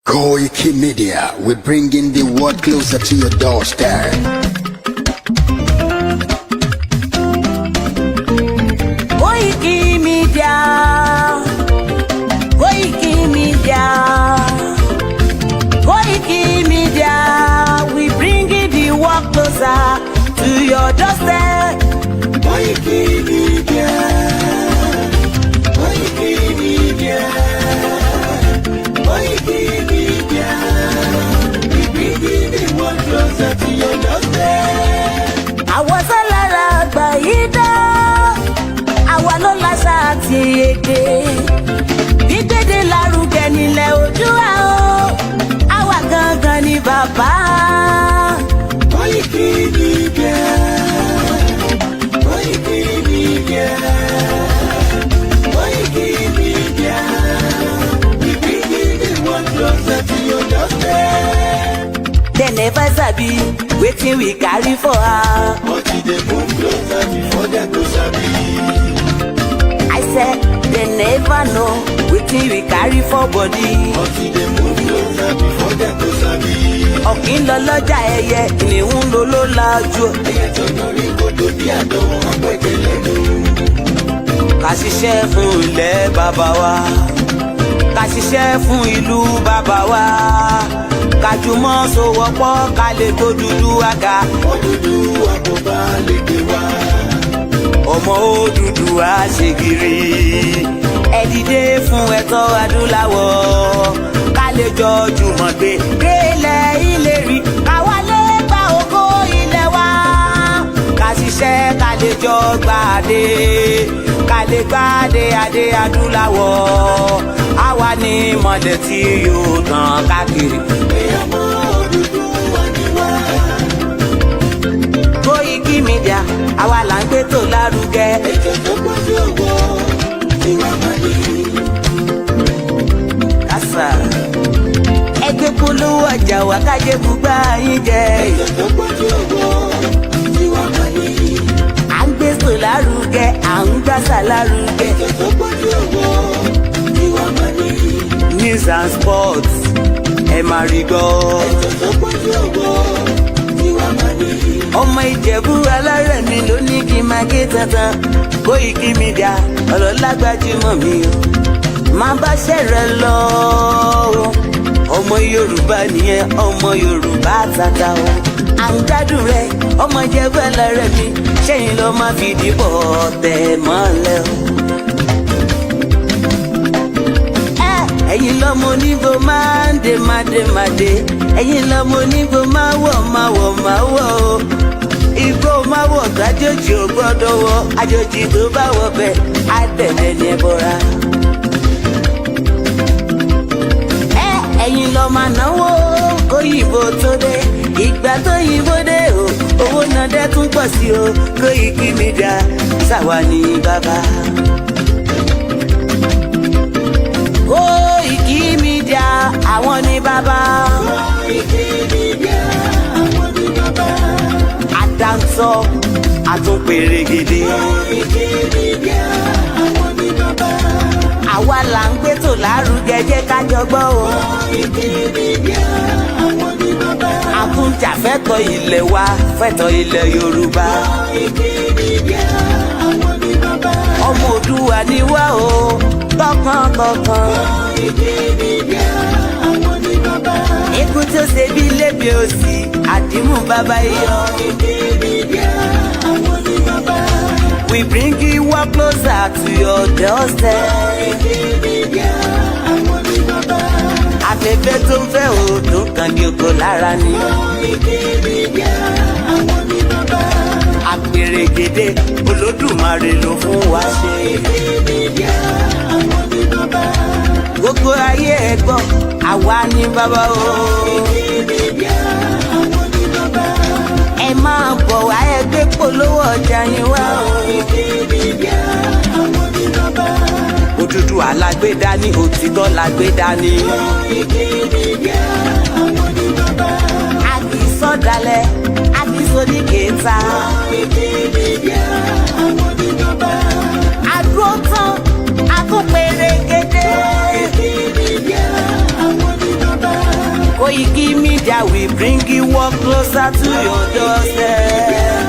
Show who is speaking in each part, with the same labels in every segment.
Speaker 1: KOIKI Media, we're bringing the world closer to your doorstep.
Speaker 2: KOIKI Media, KOIKI Media, KOIKI Media, we bringing the world closer to your doorstep. KOIKI Media, KOIKI Media, KOIKI Media, we bringing the world closer to your doorstep. Àwọn sálárà àgbà yìí dá. Àwa ló láṣà àti èdè gbígbédè lárugẹ nílẹ̀ Oòduà o, àwa gangan ni bàbá. KOIKI Media, KOIKI Media, KOIKI Media, we bringing the world closer to your doorstep. They never sabi wetin we carry for her, but e dey move closer before dem go sabi. I said they never know wetin we carry for body, but e dey move closer before dem go sabi. Ọ̀kín lọ lọ́jà ẹyẹ, ìníhùn ló ló lajú. Ẹyẹ tó lórí kodò bí àdánwò àpẹẹrẹ lẹ́nu. Ká ṣiṣẹ́ fún ilẹ̀ bàbá wa, ká ṣiṣẹ́ fún ìlú bàbá wa, ká jùmọ̀ sowọ́pọ̀ ká lè tó dúdú àga. Odùduwà kò bá lè gbé wa. Ọmọ Odùduwà ṣe gírí. Ẹ dìde fún ẹ̀tọ́ adúláwọ̀, ká lè jọ jùmọ̀ gbé délẹ̀ ìlérí. Káwa lè gba ògo ilẹ̀ wa, ká ṣiṣẹ́ ká lè jọ gbàdé, ká lè gbàdé adé adúláwọ̀. Àwa ni ìmọ̀lẹ̀ tí yóò tàn káàkiri. Ọmọ Odùduwà ni wá. KOIKI Media, àwa là ń gbé tó lárugẹ. Ètò tó pọ̀jù owó tí wọ́n máa ní. Kásá ẹgbẹ́ polówó ọjà wá kájé gbùgbà yín jẹ. Ètò tó pọ̀jù owó tí wọ́n máa ní. À ń gbé tó lárugẹ, à ń gbàsà lárugẹ. Ètò tó pọ̀jù owó tí wọ́n máa ní. News and sports ẹ máa rí gbọ́. Ètò tó pọ̀jù owó tí wọ́n máa ní. Ọmọ Ìjẹ̀bú alárẹ̀ mi ló ní kí n máa ké tantan. KOIKI Media ọ̀rọ̀ lágbájúmọ̀ mi o, máa bá ṣẹ̀rẹ̀ lọ o. Ọmọ Yorùbá nìyẹn, ọmọ Yorùbá tata o. À ń gbádùn rẹ ọmọ Ìjẹ̀bú alárẹ̀ mi, ṣẹ́yìn ló máa fi dìbò tẹ̀ mọ́lẹ̀ o. Ẹ̀yin lọ́mọ onígbò máa ń dé máa dé máa dé, ẹ̀yin lọ́mọ onígbò máa wọ̀ máa wọ̀ máa wọ̀ o. Igbó máa wọ̀ gbàjòjì ò gbọ́dọ̀ wọ, àjòjì tó bá wọ bẹ́ẹ̀ á tẹ̀lé ní ẹbọra. Ẹ̀yin lọ máa náwó kóyìnbó tó dé, ìgbà tó yìnbó dé o, owó náà dẹ́ tún pọ̀ sí o. KOIKI Media ṣàwa ní bàbá. KOIKI Media àwọn ní bàbá. KOIKI Media àwọn ní bàbá. Àdáńtọ́ àtúnpèrègèdè. KOIKI Media àwọn ní bàbá. Àwa là ń gbé tò lárugẹ jẹ́ ká jọ gbọ́ o. KOIKI Media àwọn ní bàbá. Àkúnjà fẹ́tọ̀ ilẹ̀ wa, fẹ́tọ̀ ilẹ̀ Yorùbá. KOIKI Media àwọn ní bàbá. Ọmọ Oòduà ni wá o, tọkàntọkàn. KOIKI Media àwọn ní bàbá. Ikú tó ṣe bí lébi òsì, àdìmú bàbá iyọ̀. KOIKI Media àwọn ní bàbá. We bring you work closer to your doorstep. KOIKI Media àwọn ní bàbá. Afẹ́fẹ́ tó ń fẹ́ òòdùn kan ní oko lára ni. KOIKI Media àwọn ní bàbá. Àpèrègèdè Olódùmarè ló fún wa ṣe. KOIKI Media àwọn ní bàbá. Gbogbo ayé ẹ gbọ́, àwa ní bàbá o. KOIKI Media àwọn ní bàbá. Ẹ máa bọ̀ wá ẹgbẹ́ polówó ọjà yín wá o. KOIKI Media àwọn ní bàbá. Odùduwà lágbédá ní òtítọ́ lágbédá ní. KOIKI Media àwọn ní bàbá. A kì í sọ̀dálẹ̀, a kì í sódìkẹta. KOIKI Media àwọn ní bàbá. Àdúró tán, a tún pèrègèdè. KOIKI Media àwọn ní bàbá. KOIKI Media, we bring you work closer to your doorstep.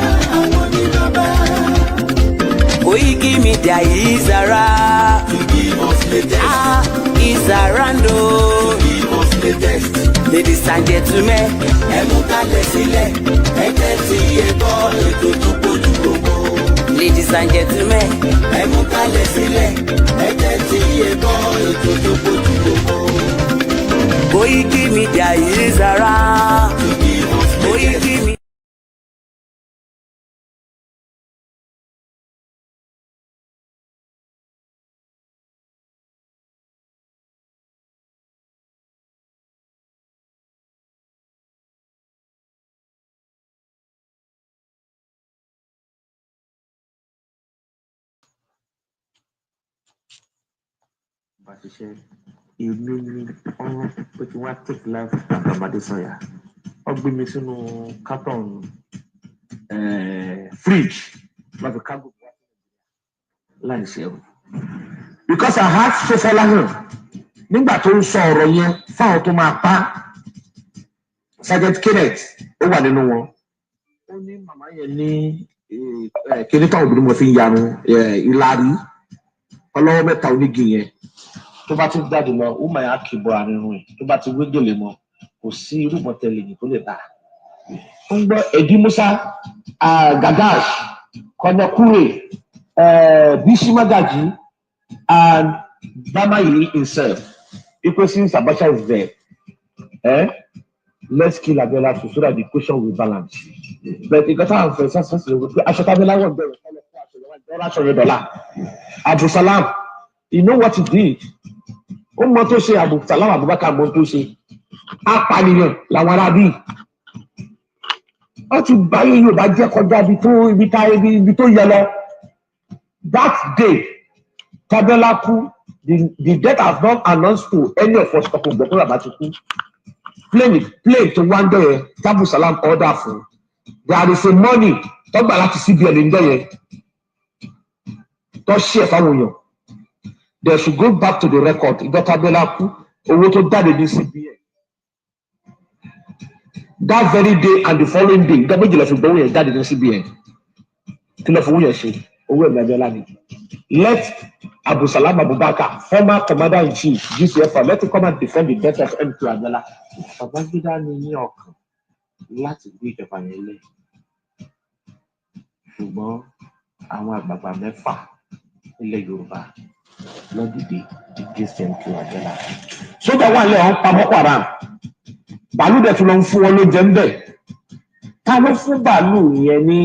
Speaker 2: KOIKI Media is around. To give us latest. Is around. To give us latest. Ladies and gentlemen, ẹ mú kalẹ̀ sílẹ̀, ẹ tẹ́tí ẹ gbọ́ ètò tó kojú gbogbo. Ladies and gentlemen, ẹ mú kalẹ̀ sílẹ̀, ẹ tẹ́tí ẹ gbọ́ ètò tó kojú gbogbo. KOIKI Media is around. To give us KOIKI Media.
Speaker 3: Ṣiṣẹ́ èmi ni ọ̀run pé kí wọ́n take life àgbàmọdé sọ̀yà wọ́n gbé mi sínú carton fridge wọ́n fi kágò láì ṣe o. Because I had Fọlá hàn nígbà tó ń sọ ọ̀rọ̀ yẹn fáwọn tó máa pa Sergeant Kenneth ó wà nínú wọn. Ó ní màmá yẹn ní kíní táwọn obìnrin mọ̀ fi ń yarun ìlàrí ọlọ́wọ́ mẹ́ta onígi yẹn. Tó bá tún jáde lọ ó máa kì í bọ àárín rìn tó bá ti wégele mọ kò sí irú mọtẹlẹ yìí tó lè bá ó ń gbọ́ Ẹdí Musa Gagash Kọnẹkúrè Bísí Magaji and Bamayi himself since Abacha is there let's kill Abiola so that the equation will balance but ìgbà táwọn fẹ́ sásásì lè pé aṣọ tábìlà wọn bẹ̀rẹ̀ ọlọ́pàá aṣọ rẹ̀ dọ́là Abdulsalam you know what he did. Ó mọ tó ṣe Abdulsalam Abubakar mọ tó ṣe apànìyàn làwọn arábí wọn ti báyé Yorùbá jẹ kọjá ibi tó yẹ lọ. That day Tabiola kú the death has not announced to any of us ọkọ gbọkọ bàbá ti kú plane tó wá ń dọ̀yẹ Abdulsalam order fún there is a money tọgbà láti CBN ń dọ̀yẹ tó ṣe fáwọn èèyàn. They should go back to the record. Dr. Belaku, owó tó jáde ní CBN. That very day and the following day, ìjọba ìjìnlẹ̀ fi gbowó yẹn jáde ní CBN. Kí ló fowó yẹn ṣe? Owó ẹ̀mí Abiola ni. Let Abdulsalam Abubakar, former commander-in-chief, GCFR, let him come and defend the death of MK Abiola. Babangida ní ní ọkàn láti gbé ìjọba yẹn lé. Ṣùgbọ́n àwọn àgbààgbà mẹ́fà ilẹ̀ Yorùbá lọ́dìdì against MK Abiola. Sójà wà lẹ́ ọ̀hún pa Boko Haram. Bàálù dẹ̀ tún lọ ń fún wọn lóúnjẹ ń bẹ̀. Ta ló fún bàálù yẹn ní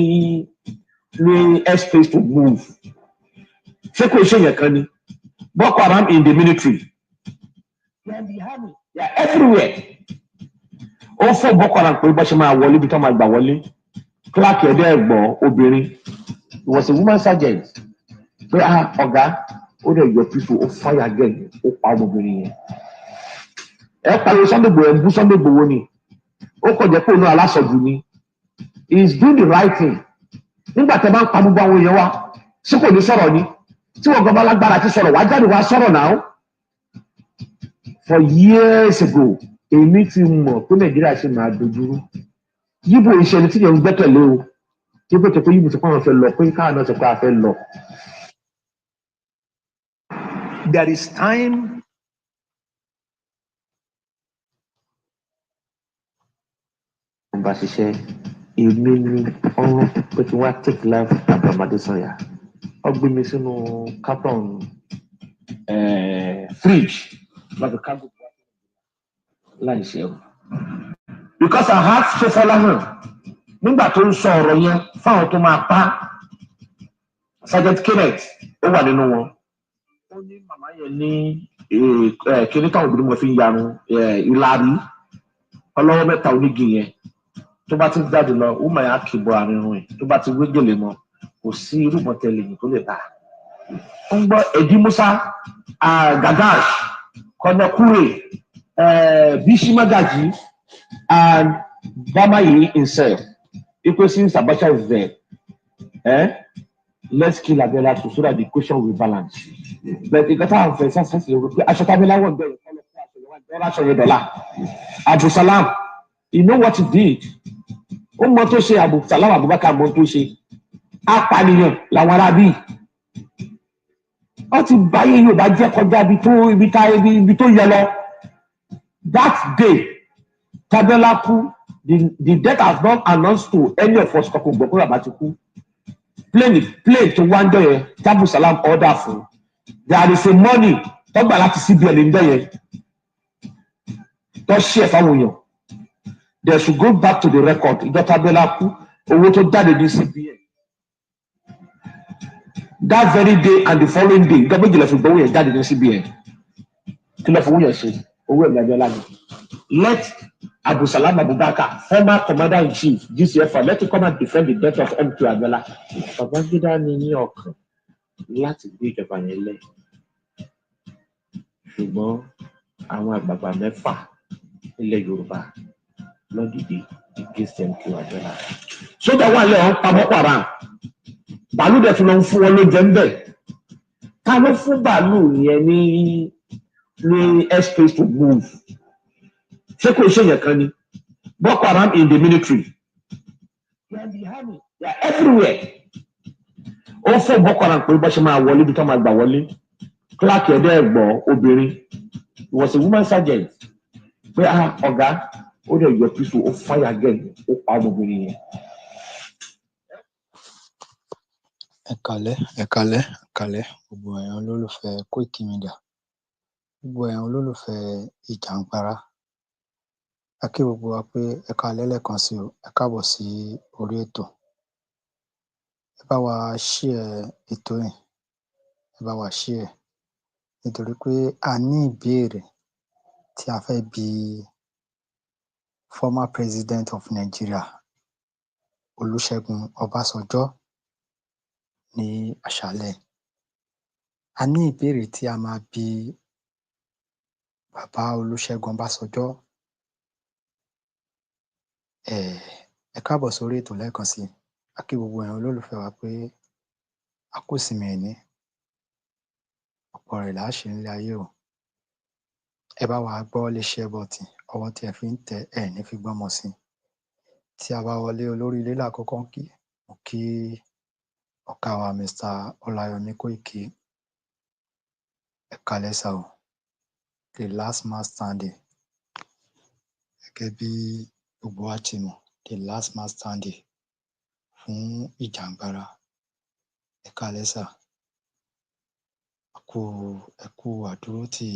Speaker 3: airspace to move? Ṣé kò ṣe yẹn kan ni? Boko Haram in the military. They are in the army. They are everywhere. Ó fún Boko Haram pé bó ṣe máa wọlé bí tó máa gbà wọlé. Clark ẹ̀dẹ́gbọ̀n obìnrin. He was a woman sergeant. Pé ọ̀gá. Ó dẹ̀ yọ pípò ó fire again ó pa ọmọbìnrin yẹn. Ẹ pariwo Sunday Igboho ń bú Sunday Igboho ni. Ó kọ̀ jẹ́ pé òun náà aláṣọ̀jù ni. He is doing the right thing. Nígbà tẹ́ bá ń pa gbogbo àwọn èèyàn wa, ṣé kò ní sọ̀rọ̀ ni? Tí wọ́n gbọ́dọ̀ lágbára ti sọ̀rọ̀, wá jáde wá sọ̀rọ̀ náà. For years ago, èmi ti mọ̀ pé Nàìjíríà ṣe máa dojúrú. Yíbo ìṣẹ̀lẹ̀ tí yẹn ń gbẹ́kẹ̀lé o. Tí ó pé Yíbo ti pọ́n fẹ́ lọ, pé káà náà ti pé a fẹ́ lọ. There is time. Bá ṣiṣẹ́ èmi ni ọ̀run pé kí wọ́n take life àgbàmọdé sọ̀yà wọ́n gbé mi sínú carton fridge wọ́n fi kágò láì ṣe o. Because I had Fọlá hàn nígbà tó ń sọ ọ̀rọ̀ yẹn fáwọn tó máa pa Sergeant Kenneth ó wà nínú wọn. Ó ní màmá yẹn ní kíní táwọn obìnrin mọ̀ fi ń yarun ìlàrí ọlọ́wọ́ mẹ́ta onígi yẹn. Tó bá ti jáde lọ ó máa kì í bọ àárín rìn tó bá ti wégele mọ kò sí irú mọtẹlẹ yìí tó lè bá. Ó ń gbọ́ Ẹdí Musa Gagash Kọnẹkúrè Bísí Magaji and Bamayi himself since Abacha is there let's kill Abiola so that the equation will balance. But ìgbà táwọn fẹ́ sásásì lè pé aṣọ tábìlà wọn bẹ̀rẹ̀ lọ́la sọ yẹn dọ́là. Abdulsalam, you know what he did? Ó mọ tó ṣe Abdulsalam Abubakar mọ tó ṣe. Apànìyàn làwọn arábí. Wọ́n ti báyé Yorùbá jẹ́ kọjá ibi tó yẹ lọ. That day, Tabiola kú, the death has not announced to any of us kọ́kọ́ gbọ́ pé bàbá ti kú. Plane tó wá ń jọ yẹn, Abdulsalam order fún. There is a money tọ́gbà láti CBN ń bẹ̀ yẹn. Tó ṣe ẹ̀fọ́ àwọn èèyàn. They should go back to the record. Ìjọ Tabiola kú, owó tó jáde ní CBN. That very day and the following day, ìjọba ìjìnlẹ̀ fi gbowó yẹn jáde ní CBN. Kí ló fowó yẹn ṣe? Owó ẹ̀mí Abiola ni. Let Abdulsalam Abubakar, former commander-in-chief, GCFR, let him come and defend the death of M.K. Abiola. Babangida ní ní ọkàn láti gbé ìjọba yẹn lẹ̀. Ṣùgbọ́n àwọn àgbààgbà mẹ́fà ilẹ̀ Yorùbá ló dìde against M.K. Abiola. Sójà wà lẹ́wọ̀n pa Boko Haram. Bàálù dẹ̀ tún lọ ń fún wọn lóúnjẹ ń bẹ̀. Ta ló fún bàálù yẹn ní airspace to move? Ṣé kò ṣe yẹn kan ni? Boko Haram in the military. They are in the army. They are everywhere. Ó fún Boko Haram pé bó ṣe máa wọlé bí tó máa gbà wọlé. Clark ẹ̀dẹ́ ẹ̀gbọ́n obìnrin. He was a woman sergeant. Pé ọ̀gá ó dẹ̀ yọ písù ó fire again ó pa ọmọbìnrin yẹn.
Speaker 4: Ẹ̀kálẹ́ gbogbo ẹ̀yin olólùfẹ́ KOIKI Media, gbogbo ẹ̀yin olólùfẹ́ Ìjàngbara. A kí gbogbo wa pé ẹ káalẹ́ lẹ́ẹ̀kan sí o, ẹ káàbọ̀ sí orí ètò. Ẹ bá wa share ètò yìí, ẹ bá wa share nítorí pé a ní ìbéèrè tí a fẹ́ bi former president of Nigeria Olúṣẹ́gun Ọbásanjọ́ ní àṣálẹ́. A ní ìbéèrè tí a máa bi bàbá Olúṣẹ́gun Ọbásanjọ́. Ẹ káàbọ̀ sórí ètò lẹ́ẹ̀kan sí. A kí gbogbo ẹ̀yin olólùfẹ́ wa pé a kú ìsinmi ẹ̀ní. Ọ̀pọ̀ rẹ̀ là á ṣe nílé ayé o. Ẹ bá wa gbọ́ lè share button, ọwọ́ tí ẹ fi ń tẹ ẹ̀ ní fi gbọ́mọ sí. Tí a bá wọlé olórí ilé lákòókò ń kí, mo kí ọ̀gá wa Mr. Ọláyọmí Kóìkì. Ẹ káalẹ́ sà o. The last man standing. Gẹ́gẹ́ bí gbogbo wa ti mọ̀, the last man standing fún Ìjàngbara. Ẹ káalẹ́ sà. Ẹ kú àdúrótì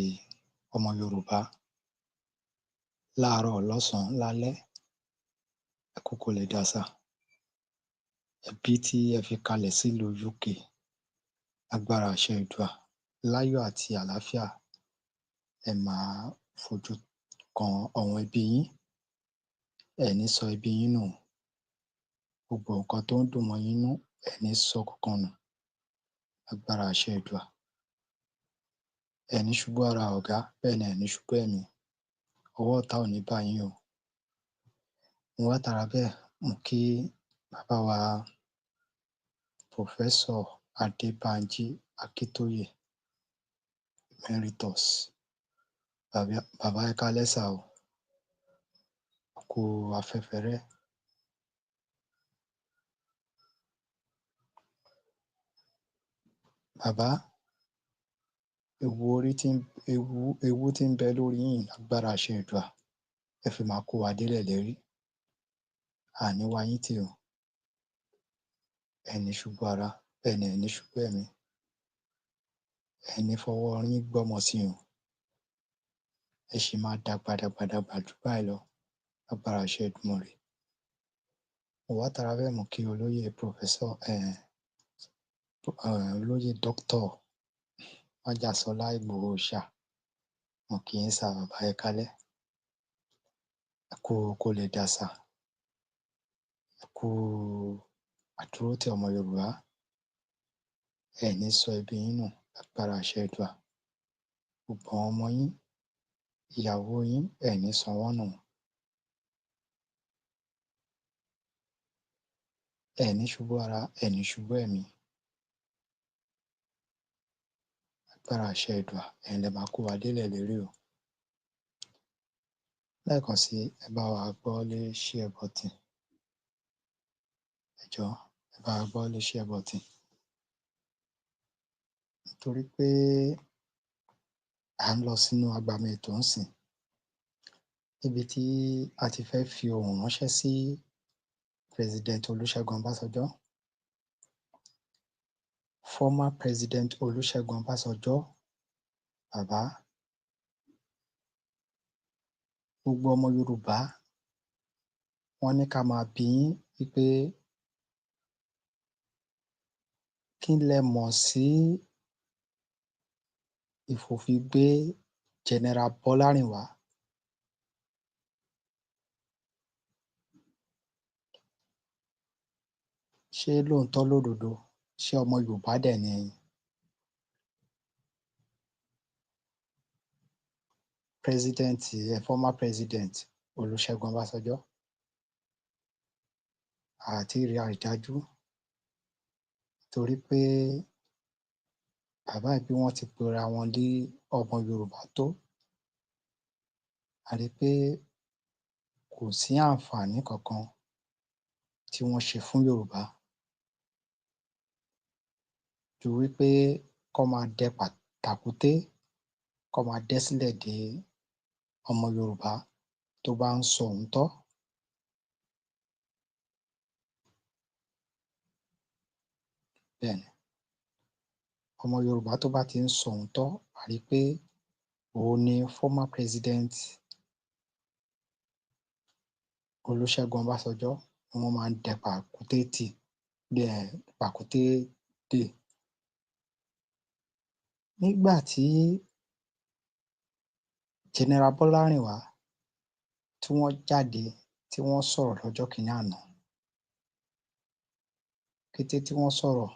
Speaker 4: ọmọ Yorùbá láàárọ̀ lọ́sàn-án lálẹ́. Ẹ kú kò lè dá sà. Ẹbí tí ẹ fi kalẹ̀ sílùú UK, agbára àṣẹ Èdùà, láyọ̀ àti àlàáfíà ẹ máa fojú kan àwọn ẹbí yín. Ẹ ní sọ ẹbí yín nù. Gbogbo nǹkan tó ń dùn mọ́ yín nú ẹ ní sọ kankan nù. Agbára àṣẹ Èdùà. Ẹ ní ṣubú ara ọ̀gá, bẹ́ẹ̀ ni ẹ ní ṣubú ẹ̀mí. Ọwọ́ ọ̀tá ò ní bá yín o. Mo wá tara bẹ́ẹ̀ mo kí bàbá wa Professor Adébánjí Akíntóyè Emeritus. Bàbá ẹ káalẹ́ sà o. Kú afẹ́fẹ́ rẹ́. Bàbá, ewu tí ń bẹ lórí yín lágbára àṣẹ Èdùà. Ẹ fi máa kó wa délẹ̀ lérí. Àní wá yín tì o. Ẹ ní ṣubú ara, bẹ́ẹ̀ ni ẹ ní ṣubú ẹ̀mí. Ẹ ní fọwọ́ yín gbọ́mọ sí o. Ẹ sì máa dàgbà jù báyìí lọ lágbára àṣẹ Èdùmàrè. Mo wá tara bẹ́ẹ̀ mo kí olóyè Professor olóyè Dr. Májàsọ́lá Ìgbòho Òòṣà. Mo kí yín sà bàbá ẹ káalẹ́. Ẹ kú kó lè dá sà. Ẹ kú àdúrótì ọmọ Yorùbá. Ẹ ní sọ ẹbí yín nù lágbára àṣẹ Èdùà. Gbogbo àwọn ọmọ yín, ìyàwó yín, ẹ ní sọ wọ́n nù. Ẹ ní ṣubú ara, ẹ ní ṣubú ẹ̀mí. Lágbára àṣẹ Èdùà, ẹ̀yin lẹ máa kó wa délẹ̀ lérí o. Lẹ́ẹ̀kan sí ẹ bá wa gbọ́wọ́lé share button. Ẹ jọ̀ọ́ ẹ bá wa gbọ́wọ́lé share button. Nítorí pé à ń lọ sínú agbami ètò ńsìn níbi tí a ti fẹ́ fi ohùn ránṣẹ́ sí President Olúṣẹ́gun Ọbásanjọ́. Former President Olúṣẹ́gun Ọbásanjọ́, bàbá, gbogbo ọmọ Yorùbá wọ́n ní ká máa bi yín wípé kí lẹ mọ̀ sí ìfòfindè General Bọ́lárìnwá? Ṣé lóòótọ́ lódodo ṣé ọmọ Yorùbá dẹ̀ ni ẹ̀yin? Former President Olúṣẹ́gun Ọbásanjọ́, a ò tíì rí àrídájú torí pé bàbá yìí bí wọ́n ti pera wọn ní ọmọ Yorùbá tó, a rí i pé kò sí àǹfààní kankan tí wọ́n ṣe fún Yorùbá ju wípé kán máa dẹ tàkúté, kán máa dẹ́ sílẹ̀ de ọmọ Yorùbá tó bá ń sọ òótọ́. Bẹ́ẹ̀ni, ọmọ Yorùbá tó bá ti ń sọ òótọ́, a rí i pé òun ni former President Olúṣẹ́gun Ọbásanjọ́ ni wọ́n máa ń dẹ pàkúté dè. Nígbà tí General Bọ́lárìnwá tí wọ́n jáde tí wọ́n sọ̀rọ̀ lọ́jọ́ kìíní àná, kété tí wọ́n sọ̀rọ̀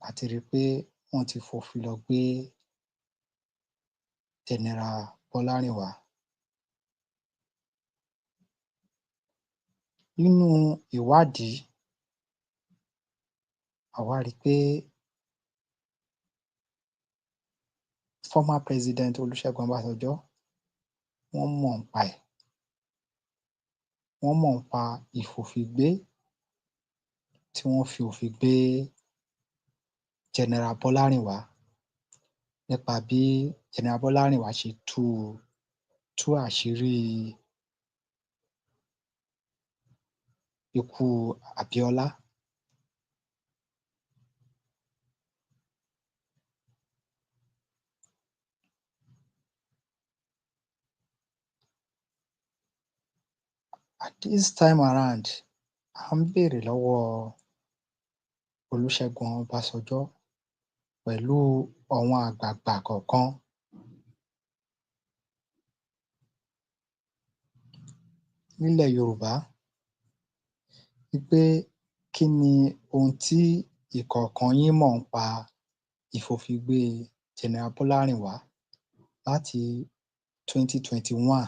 Speaker 4: a ti rí i pé wọ́n ti fòfin lọ gbé General Bọ́lárìnwá. Nínú ìwádìí, a wá rí i pé former President Olúṣẹ́gun Ọbásanjọ́ wọ́n mọ̀ nípa ẹ̀. Wọ́n mọ̀ nípa ìfòfingbé tí wọ́n fi òfin gbé General Bọ́lárìnwá nípa bí General Bọ́lárìnwá ṣe tú àṣírí ikú Abíọ́lá. At this time around, à ń béèrè lọ́wọ́ Olúṣẹ́gun Ọbásanjọ́ pẹ̀lú àwọn àgbààgbà kọ̀ọ̀kan nílẹ̀ Yorùbá wípé kí ni ohun tí ìkọ̀ọ̀kan yín mọ̀ nípa ìfòfingbé General Bọ́lárìnwá láti 2021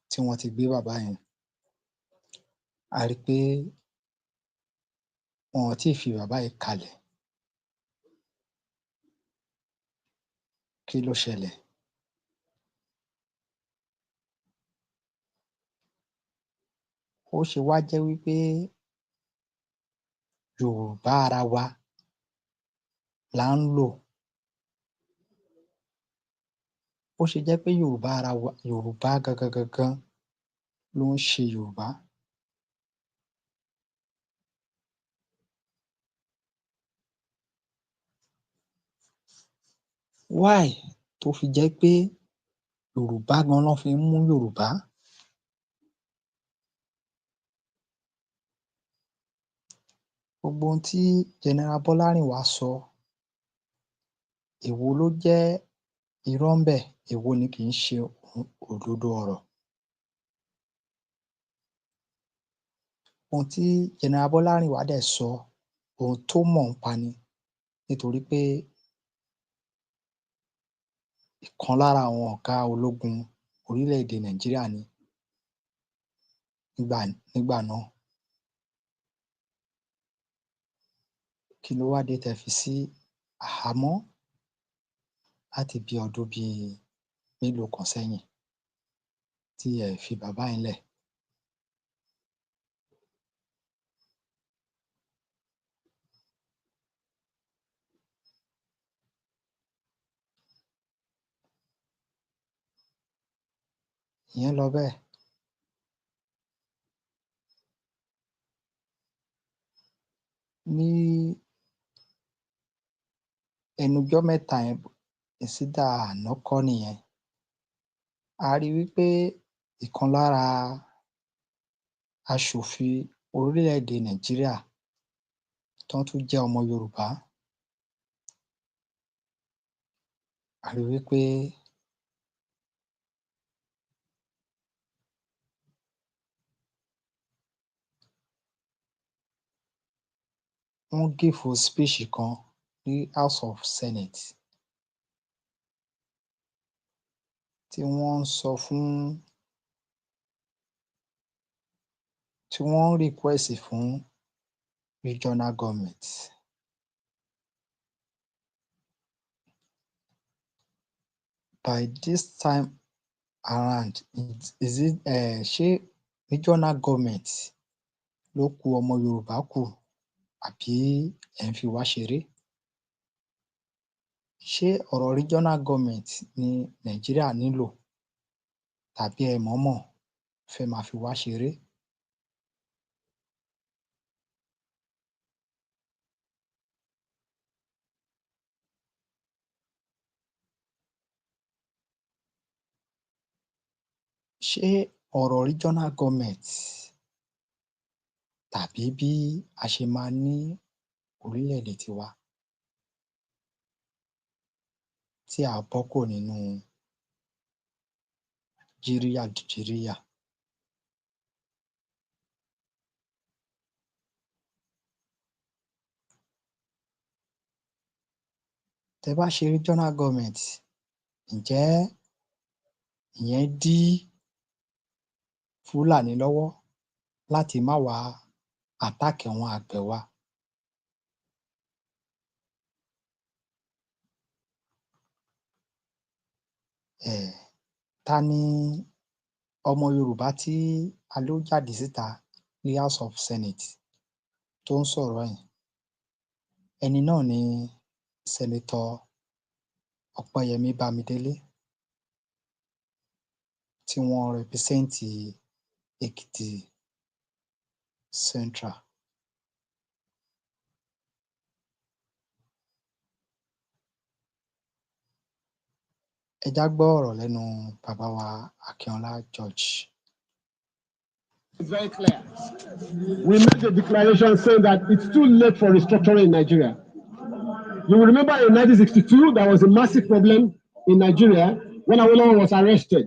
Speaker 4: tí wọ́n ti gbé bàbá yẹn. A rí i pé wọn ò tíì fi bàbá yìí kalẹ̀. Kí ló ṣẹlẹ̀? Ó ṣe wá jẹ́ wípé Yorùbá ara wa là ń lò. Ó ṣe jẹ́ pé Yorùbá ara wa, Yorùbá gangan ló ń ṣe Yorùbá. Why tó fi jẹ́ pé Yorùbá gan ló fi ń mú Yorùbá? Gbogbo ohun tí General Bọ́lárìnwá sọ, èwo ló jẹ́ irọ́ ńbẹ̀, èwo ni kì í ṣe òdodo ọ̀rọ̀? Ohun tí General Bọ́lárìnwá dẹ̀ sọ, ohun tó mọ̀ nípa ni, nítorí pé ìkan lára àwọn ọ̀gá ológun orílẹ̀-èdè Nàìjíríà ni nígbà náà. Kí ló wá dé tẹ́ fi sí àhámọ́ láti bí ọdún mélòó kan sẹ́yìn? tí ẹ fi bàbá yẹn lẹ̀. Ìyẹn lọ bẹ́ẹ̀. Ní ẹnujọ́ mẹ́ta yẹn, ìsídà àná kọ́ nìyẹn, a rí wípé ìkan lára aṣòfin orílẹ̀-èdè Nàìjíríà tán tún jẹ́ ọmọ Yorùbá, a rí wípé wọ́n gífù speech kan ní House of Senate tí wọ́n request fún regional government. By this time around, ṣé regional government ló ku ọmọ Yorùbá kù àbí ẹ̀ ń fi wá ṣeré? Ṣé ọ̀rọ̀ regional government ni Nàìjíríà nílò tàbí ẹ mọ̀ọ́mọ̀ fẹ́ máa fi wá ṣeré? Ṣé ọ̀rọ̀ regional government tàbí bí a ṣe máa ní orílẹ̀-èdè tiwa tí a bọ́ kúrò nínú jíríyà. Tẹ́ bá ṣe regional government, ǹjẹ́ ìyẹn dí Fúlàní lọ́wọ́ láti má wá attack àwọn àgbẹ̀ wa? Ta ni ọmọ Yorùbá tí a ló jáde síta ní House of Senate tó ń sọ̀rọ̀ yìí? Ẹni náà ni Senator Ọpẹ́yẹmí Bámidélé tí wọ́n represent Èkìtì Central. Ẹ já gbọ́ ọ̀rọ̀ lẹ́nu bàbá wa Akínọlá George.
Speaker 5: It's very clear. We made a declaration saying that it's too late for restructuring in Nigeria. You will remember in 1962, there was a massive problem in Nigeria when Awolowo was arrested.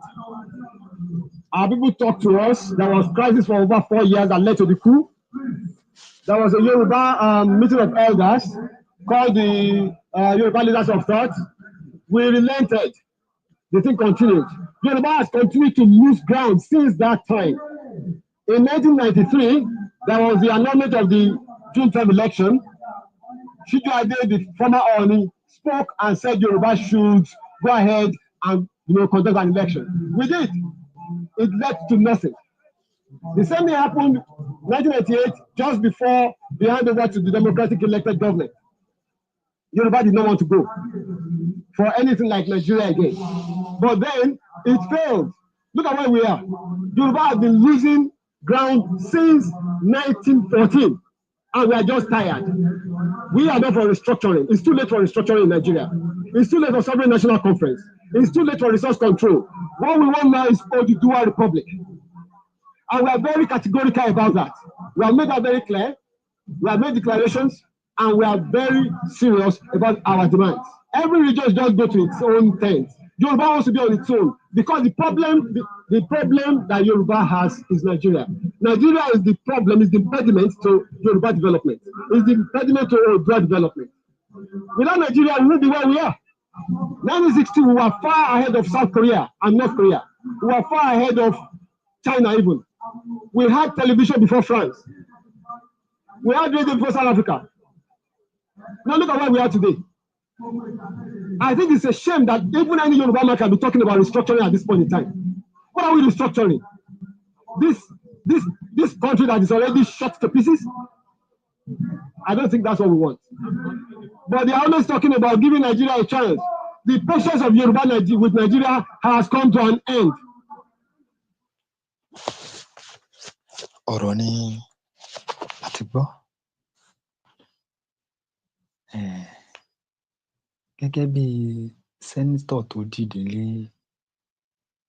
Speaker 5: Our people talked to us. There was crisis for over 4 years that led to the coup. There was a Yoruba meeting of elders called the Yoruba Leaders of Thought. We relented. The thing continued. Yoruba has continued to lose ground since that time. In 1993, there was the annulment of the June 10 election. Shijuade, the former Oni, spoke and said Yoruba should go ahead and conduct an election. We did. It led to nothing. The same thing happened in 1998, just before the handover to the democratic elected government. Yoruba did not want to go for anything like Nigeria again. But then it failed. Look at where we are. Yoruba has been losing ground since 1914, and we are just tired. We are not for restructuring. It's too late for restructuring in Nigeria. It's too late for sovereign national conference. It's too late for resource control. What we want now is Oduduwa Republic. And we are very categorical about that. We have made that very clear. We have made declarations, and we are very serious about our demands. Every region just go to its own tent. Yoruba wants to be on its own because the problem that Yoruba has is Nigeria. Nigeria is the problem, is the impediment to Yoruba development. Is the impediment to Yoruba development. Without Nigeria, we won't be where we are. 1960, we were far ahead of South Korea and North Korea. We were far ahead of China even. We had television before France. We had radio before South Africa. Now look at where we are today. I think it's a shame that even any Yoruba man can be talking about restructuring at this point in time. What are we restructuring? This country that is already shot to pieces? I don't think that's what we want. But they are always talking about giving Nigeria a chance. The patience of Yoruba with Nigeria has come to an end.
Speaker 4: ọ̀rọ̀ ni a ti gbọ́. Gẹ́gẹ́ bí sẹ́nítọ̀ tó dìde lé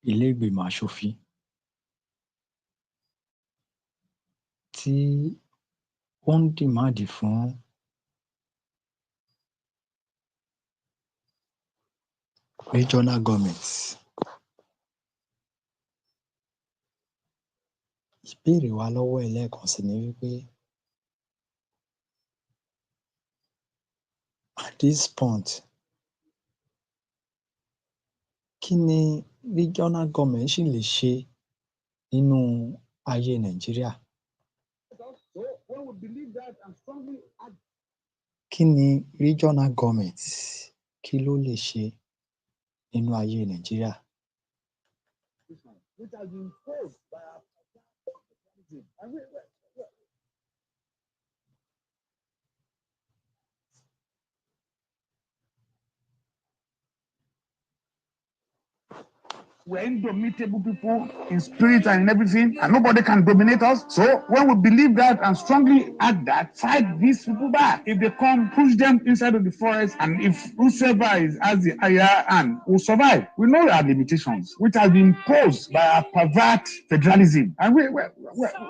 Speaker 4: ilé ìgbìmọ̀ aṣòfin tí ó ń dìmáàdì fún regional governments. Ìbéèrè wa lọ́wọ́ ẹ̀ lẹ́ẹ̀kan sí ni wípé at this point, kí ni regional government ṣì lè ṣe nínú ayé Nàìjíríà? Kí ni regional government kí ló lè ṣe nínú ayé Nàìjíríà?
Speaker 6: We're indomitable people in spirit and in everything, and nobody can dominate us. So when we believe that and strongly act that, fight these people back. If they come, push them inside of the forest, and if whosoever has the higher hand will survive. We know our limitations, which have been imposed by our pervert federalism. And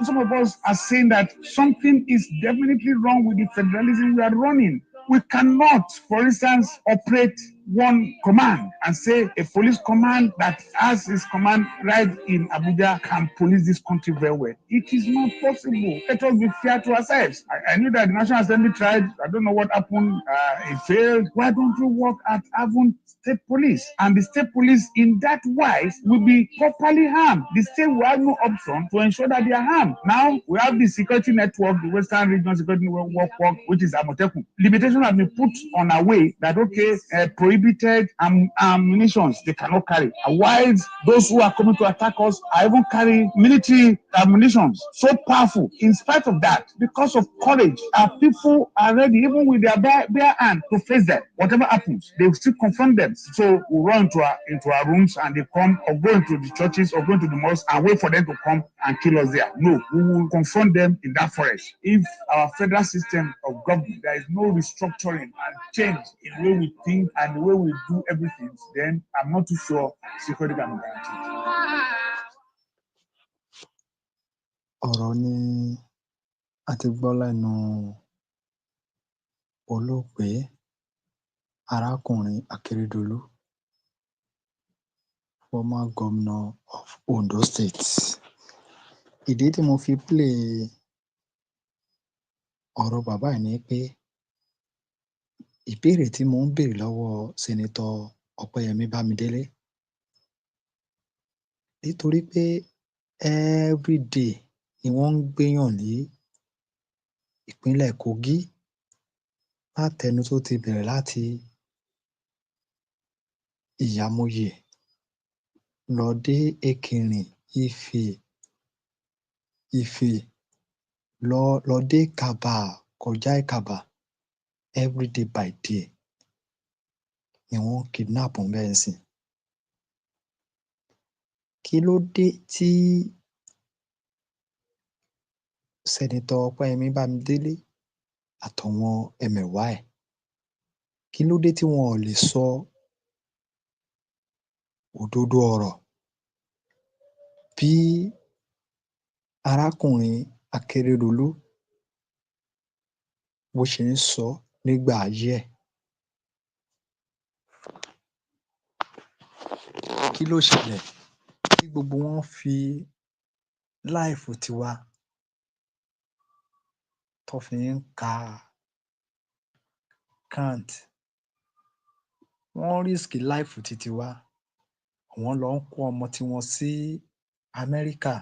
Speaker 6: some of us are saying that something is definitely wrong with the federalism we are running. We cannot, for instance, operate one command and say a police command that has its command right in Abuja can police this country very well. It is not possible. Let us be fair to ourselves. I knew that the National Assembly tried. I don't know what happened. It failed. Why don't we work at having state police? And the state police in that wise will be properly armed. The state will have no option to ensure that they are armed. Now we have the security network, the Western Regional Security Network, which is Amotekun. Limitations have been put on our way that, okay, prohibited ammunitions they cannot carry. While those who are coming to attack us are even carrying military ammunitions so powerful. In spite of that, because of courage, our people are ready, even with their bare hand, to face them. Whatever happens, they will still confront them. So we run into our rooms and they come, or go into the churches or go into the mosque and wait for them to come and kill us there. No, we will confront them in that forest. If our federal system of government, there is no restructuring and change in the way we think and the way we do everything, then I'm not too sure security can be guaranteed.
Speaker 4: Ọ̀rọ̀ ni a ti gbọ́ lẹ́nu olóògbé arákùnrin Akérédolú, former governor of Ondo State. Ìdí tí mo fi play ọ̀rọ̀ bàbá yìí ni pé ìbéèrè tí mo ń béèrè lọ́wọ́ Senator Ọpẹ́yẹmí Bámidélé, nítorí pé everyday ni wọ́n ń gbéyàn lé ìpínlẹ̀ Kogi látẹnu tó ti bẹ̀rẹ̀ láti Ìyàmóyè lọ dé Èkìrìn, Ifè lọ dé Ìkàbà, kọjá Ìkàbà, everyday by day ni wọ́n kidnap ń bẹ́ẹ̀ sìn. Kí ló dé tí Sẹ́nitọ̀ Ọpẹ́yẹmí Bámidélé àtàwọn ẹmẹ̀wà ẹ̀, kí ló dé tí wọn ò lè sọ òdodo ọ̀rọ̀ bí arákùnrin Akérédolú bó ṣe ń sọ nígbà ayé ẹ̀? Kí ló ṣẹlẹ̀ tí gbogbo wọn fi láìfù tiwa tó fi ń ka count? Wọ́n risk láìfù titi wa, wọ́n lọ ń kó ọmọ tiwọn sí Amẹ́ríkà,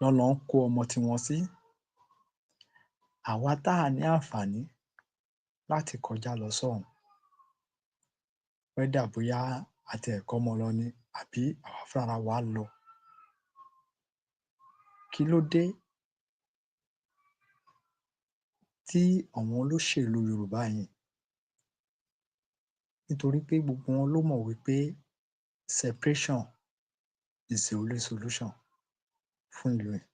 Speaker 4: wọ́n lọ ń kó ọmọ tiwọn sí. Àwa tá a ní àǹfààní láti kọjá lọ sọ́hùn, whether bóyá àti ẹ̀kọ́ ọmọ lọ ni àbí àwa fúnra wa lọ. Kí ló dé tí àwọn olóṣèlú Yorùbá yìí, nítorí pé gbogbo wọn ló mọ̀ wípé separation is the only solution fún ìlú yìí.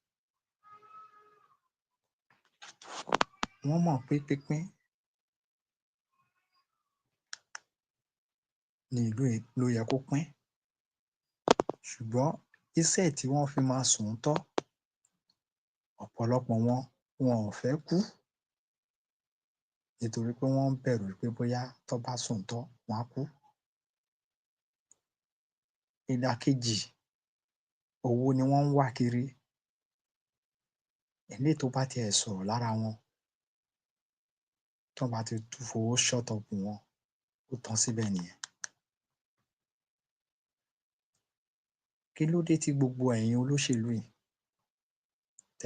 Speaker 4: Wọ́n mọ̀ pé pínpín ni ìlú yìí ló yẹ kó pín, ṣùgbọ́n iṣẹ́ tí wọ́n fi máa sòótọ́, ọ̀pọ̀lọpọ̀ wọn ò fẹ́ kú nítorí pé wọ́n ń bẹ̀rù pé bóyá tó bá sòótọ́ wọ́n á kú. Ìdàkejì, owó ni wọ́n ń wá kiri. Eléyìí tó bá tiẹ̀ sọ̀rọ̀ lára wọn, tó bá ti tún fowó shut up wọn, ó tán síbẹ̀ nìyẹn. Kí ló dé tí gbogbo ẹ̀yin olóṣèlú yìí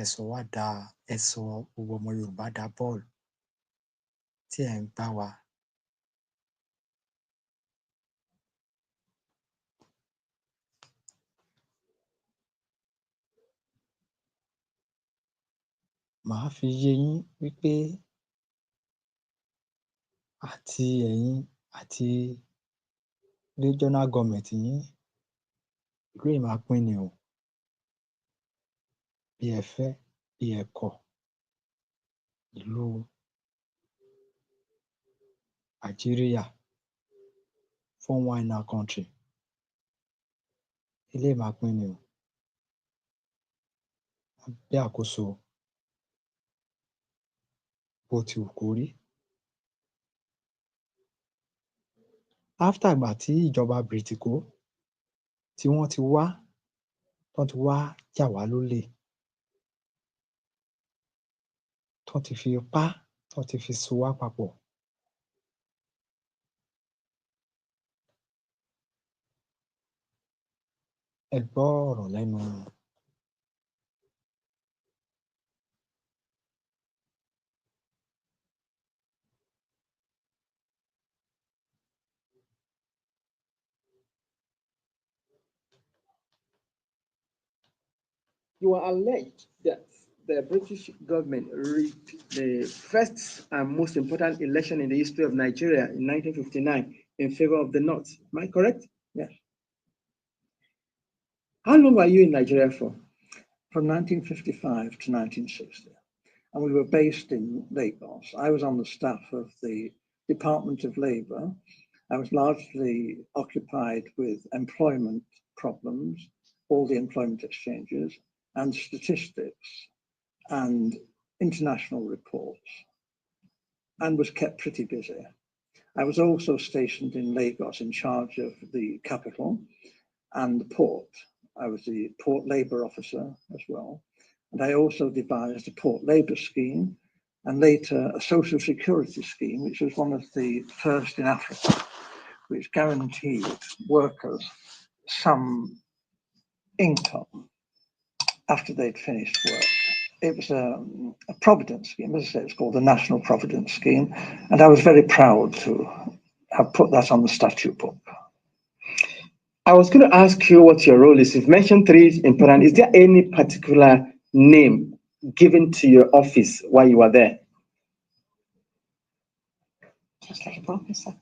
Speaker 4: ẹ sọ gbogbo ọmọ Yorùbá dá bọ́ọ̀lù tí ẹ̀ ń gbá wa? Màá fi yé yín wípé àti ẹ̀yin àti regional government yín, ìlú yìí máa pín ni o. Bí ẹ fẹ́, bí ẹ kọ̀, ìlú Nàìjíríà, 419 country, eléyìí máa pín ni o. Bí àkóso bó ti wù kó rí. After ìgbà tí ìjọba Bìrìtìkó tí wọ́n ti wá jà wá lólè, tán ti fi ipá, tán ti fi so wá papọ̀, ẹ gbọ́ ọ̀rọ̀ lẹ́nu wọn.
Speaker 7: You are alleged that the British government rigged the first and most important election in the history of Nigeria in 1959 in favor of the North. Am I correct? Yes. How long were you in Nigeria for?
Speaker 8: From 1955 to 1960. And we were based in Lagos. I was on the staff of the Department of Labour. I was largely occupied with employment problems, all the employment exchanges, and statistics and international reports, and was kept pretty busy. I was also stationed in Lagos in charge of the capital and the port. I was the port labour officer as well. And I also devised a port labour scheme and later a social security scheme, which was one of the first in Africa, which guaranteed workers some income after they'd finished work. It was a providence scheme, as I say, it's called the National Providence Scheme, and I was very proud to have put that on the statute book.
Speaker 7: I was going to ask you what your role is. You've mentioned three important. Is there any particular name given to your office while you were there?
Speaker 8: Just like an officer.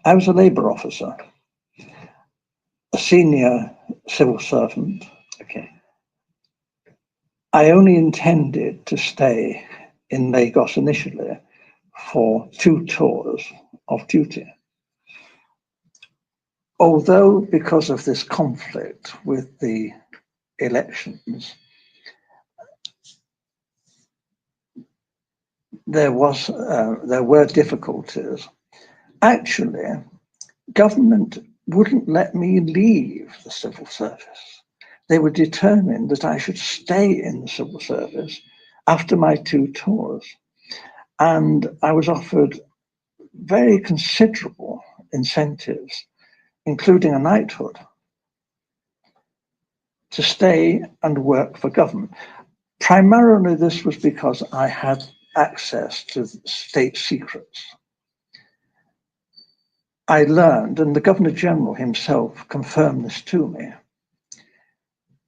Speaker 8: I was a labour officer, a senior civil servant.
Speaker 7: Okay.
Speaker 8: I only intended to stay in Lagos initially for 2 tours of duty. Although, because of this conflict with the elections, there were difficulties. Actually, government wouldn't let me leave the civil service. They were determined that I should stay in the civil service after my 2 tours. And I was offered very considerable incentives, including a knighthood, to stay and work for government. Primarily, this was because I had access to state secrets. I learned, and the Governor General himself confirmed this to me,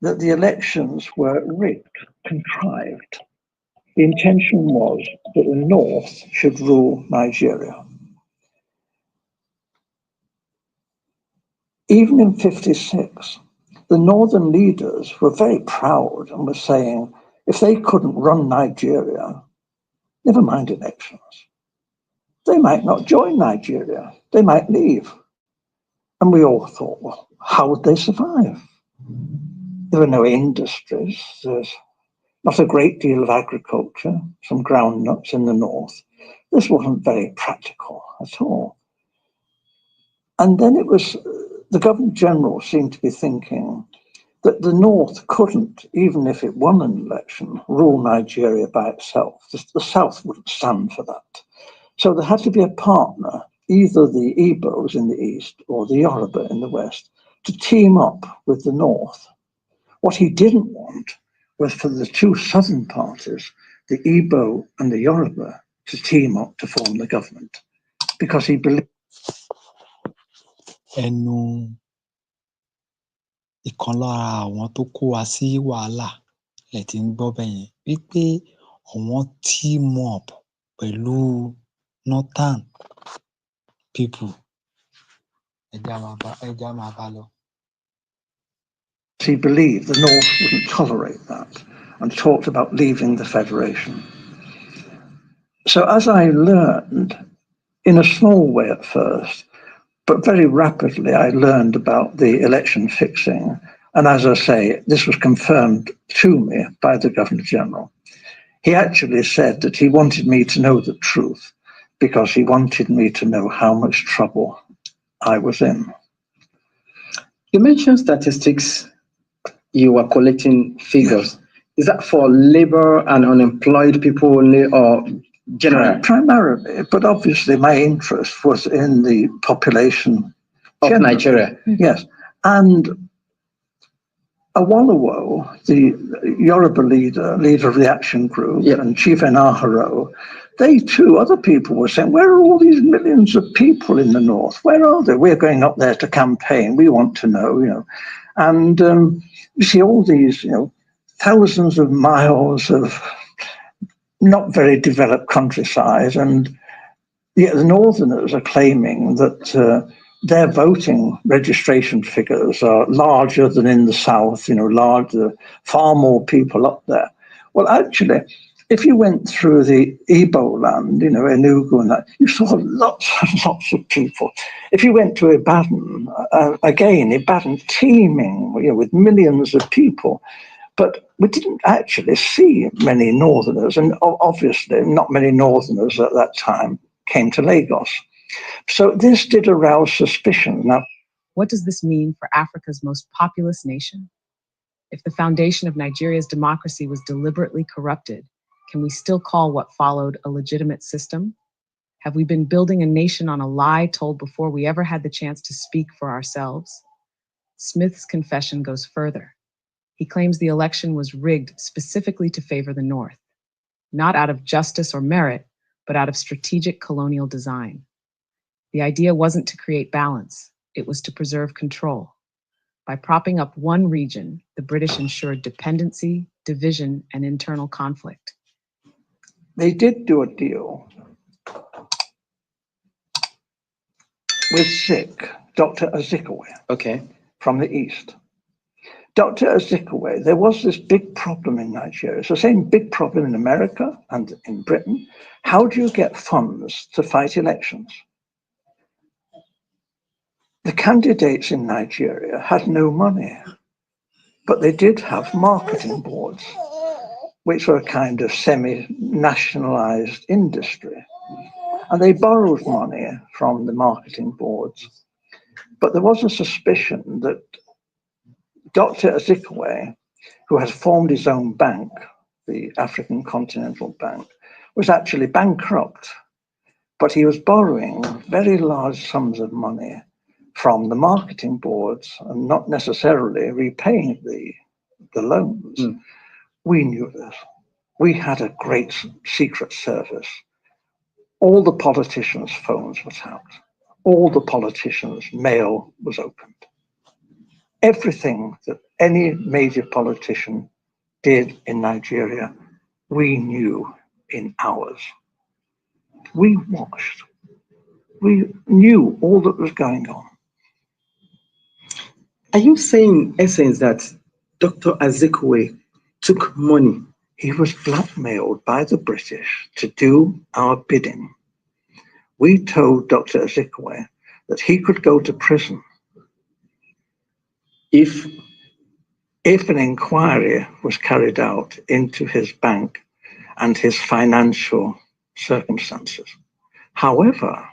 Speaker 8: that the elections were rigged, contrived. The intention was that the North should rule Nigeria. Even in 56, the Northern leaders were very proud and were saying, if they couldn't run Nigeria, never mind elections. They might not join Nigeria. They might leave. And we all thought, well, how would they survive? There were no industries. There's not a great deal of agriculture, some groundnuts in the north. This wasn't very practical at all. And then it was, the Governor General seemed to be thinking that the North couldn't, even if it won an election, rule Nigeria by itself. The South wouldn't stand for that. So there had to be a partner, either the Igbos in the east or the Yoruba in the west, to team up with the North. What he didn't want was for the two southern parties, the Igbo and the Yoruba, to team up to form the government, because he believed.
Speaker 4: Ẹnu ìkan lára àwọn tó kó wa sí wàhálà lẹ ti ń gbọ́ bẹ́yẹn wípé àwọn team up pẹ̀lú northern people. Ẹja máa bá lọ.
Speaker 8: He believed the North wouldn't tolerate that and talked about leaving the Federation. So as I learned, in a small way at first, but very rapidly I learned about the election fixing. And as I say, this was confirmed to me by the Governor General. He actually said that he wanted me to know the truth because he wanted me to know how much trouble I was in.
Speaker 7: You mentioned statistics. You were collecting figures. Yes. Is that for labor and unemployed people only, or generally?
Speaker 8: Primarily, but obviously my interest was in the population
Speaker 7: of Nigeria.
Speaker 8: Yes. And Awolowo, the Yoruba leader of the action group, yep, and Chief Enaharo, they too, other people were saying, where are all these millions of people in the north? Where are they? We're going up there to campaign. We want to know, And you see all these, thousands of miles of not very developed countryside, and yet the Northerners are claiming that their voting registration figures are larger than in the South, larger, far more people up there. Well, actually, if you went through the Igbo land, Enugu and that, you saw lots and lots of people. If you went to Ibadan, Ibadan teeming with millions of people. But we didn't actually see many Northerners, and obviously not many Northerners at that time came to Lagos. So this did arouse suspicion. Now,
Speaker 9: what does this mean for Africa's most populous nation? If the foundation of Nigeria's democracy was deliberately corrupted, can we still call what followed a legitimate system? Have we been building a nation on a lie told before we ever had the chance to speak for ourselves? Smith's confession goes further. He claims the election was rigged specifically to favor the North, not out of justice or merit, but out of strategic colonial design. The idea wasn't to create balance, it was to preserve control. By propping up one region, the British ensured dependency, division, and internal conflict.
Speaker 8: They did do a deal with Zik, Dr. Azikiwe, from the East. Dr. Azikiwe, there was this big problem in Nigeria. It's the same big problem in America and in Britain. How do you get funds to fight elections? The candidates in Nigeria had no money, but they did have marketing boards, which were a kind of semi-nationalized industry. And they borrowed money from the marketing boards. But there was a suspicion that Dr. Azikiwe, who has formed his own bank, the African Continental Bank, was actually bankrupt, but he was borrowing very large sums of money from the marketing boards and not necessarily repaying the loans. We knew this. We had a great secret service. All the politicians' phones were tapped. all the politicians' mail was opened. Everything that any major politician did in Nigeria, we knew in hours. We watched. We knew all that was going on.
Speaker 7: Are you saying, in essence, that Dr. Azikiwe took money?
Speaker 8: He was blackmailed by the British to do our bidding. We told Dr. Azikiwe that he could go to prison if an inquiry was carried out into his bank and his financial circumstances. However,